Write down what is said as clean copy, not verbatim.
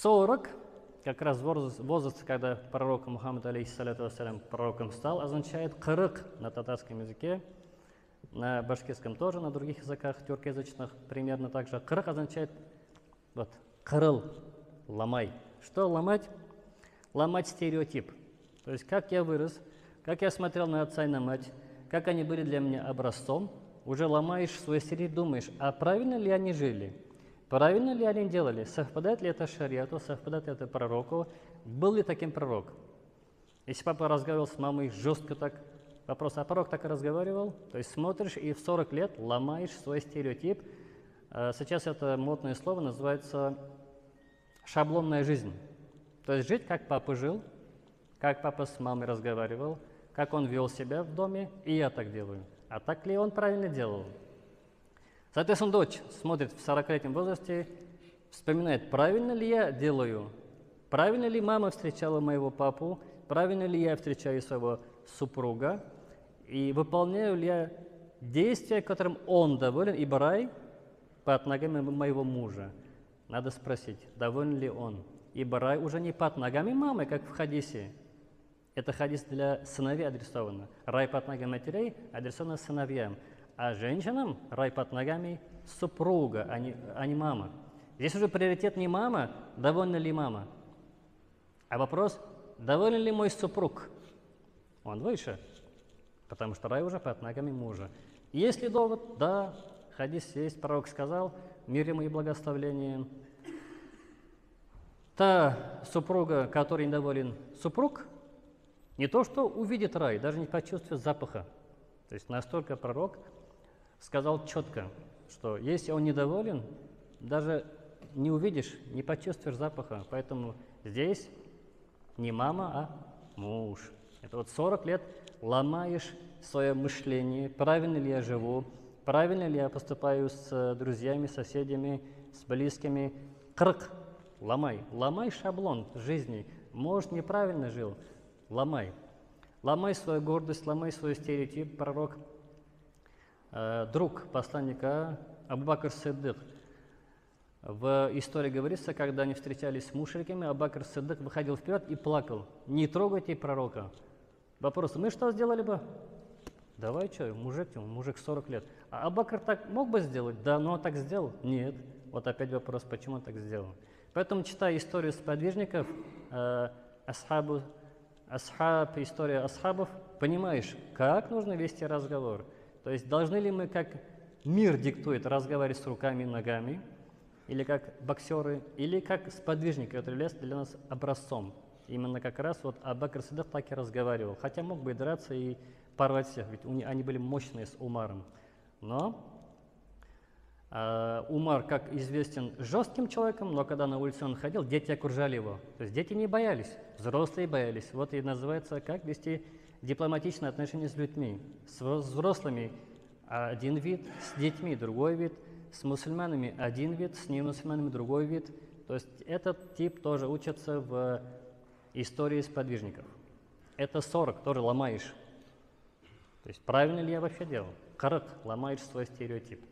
40, как раз возраст, когда пророк Мухаммад, алейхиссалату вассалям, пророком стал, означает 40 на татарском языке, на башкирском тоже, на других языках тюркоязычных примерно так же. 40 означает вот, кырыл, ломай. Что ломать? Ломать стереотип. То есть как я вырос, как я смотрел на отца и на мать, как они были для меня образцом, уже ломаешь свой стереотип, думаешь, а правильно ли они жили? Правильно ли они делали? Совпадает ли это шариату, совпадает ли это пророку? Был ли таким пророк? Если папа разговаривал с мамой жестко так, вопрос, а пророк так и разговаривал? То есть смотришь и в 40 лет ломаешь свой стереотип. Сейчас это модное слово называется шаблонная жизнь. То есть жить, как папа жил, как папа с мамой разговаривал, как он вел себя в доме, и я так делаю. А так ли он правильно делал? Соответственно, дочь смотрит в 40-летнем возрасте, вспоминает, правильно ли я делаю, правильно ли мама встречала моего папу, правильно ли я встречаю своего супруга, и выполняю ли я действия, которым он доволен, ибо рай под ногами моего мужа. Надо спросить, доволен ли он, ибо рай уже не под ногами мамы, как в хадисе. Это хадис для сыновей адресовано. Рай под ногами матерей адресовано сыновьям. А женщинам рай под ногами супруга, а не мама. Здесь уже приоритет не мама, довольна ли мама. А вопрос, доволен ли мой супруг? Он выше, потому что рай уже под ногами мужа. Есть ли довод? Да, хадис есть, пророк сказал, мир ему и благословение. Та супруга, которой недоволен супруг, не то что увидит рай, даже не почувствует запаха. То есть настолько пророк сказал четко, что если он недоволен, даже не увидишь, не почувствуешь запаха. Поэтому здесь не мама, а муж. Это вот 40 лет ломаешь свое мышление, правильно ли я живу, правильно ли я поступаю с друзьями, соседями, с близкими. 40 ломай шаблон жизни. Может, неправильно жил, ломай. Ломай свою гордость, ломай свой стереотип. Пророк, друг посланника Абу Бакр Сиддик. В истории говорится, когда они встречались с мушриками, Абу Бакр Сиддик выходил вперед и плакал. Не трогайте пророка. Вопрос, мы что сделали бы? Давай, что, мужик 40 лет. А Абу Бакр так мог бы сделать? Да, но он так сделал? Нет. Вот опять вопрос, почему он так сделал. Поэтому, читая историю сподвижников, история асхабов, понимаешь, как нужно вести разговор. То есть должны ли мы, как мир диктует, разговаривать с руками и ногами, или как боксеры, или как сподвижники, которые являются для нас образцом. Именно как раз вот Абу Бакр Сиддик так и разговаривал. Хотя мог бы и драться и порвать всех, ведь они были мощные с Умаром. Но Умар, как известен, жестким человеком, но когда на улице он ходил, дети окружали его. То есть дети не боялись, взрослые боялись. Вот и называется, как вести дипломатичные отношения с людьми. С взрослыми один вид, с детьми другой вид, с мусульманами один вид, с немусульманами другой вид. То есть этот тип тоже учится в истории сподвижников. Это 40, тоже ломаешь. То есть правильно ли я вообще делал? 40, ломаешь свой стереотип.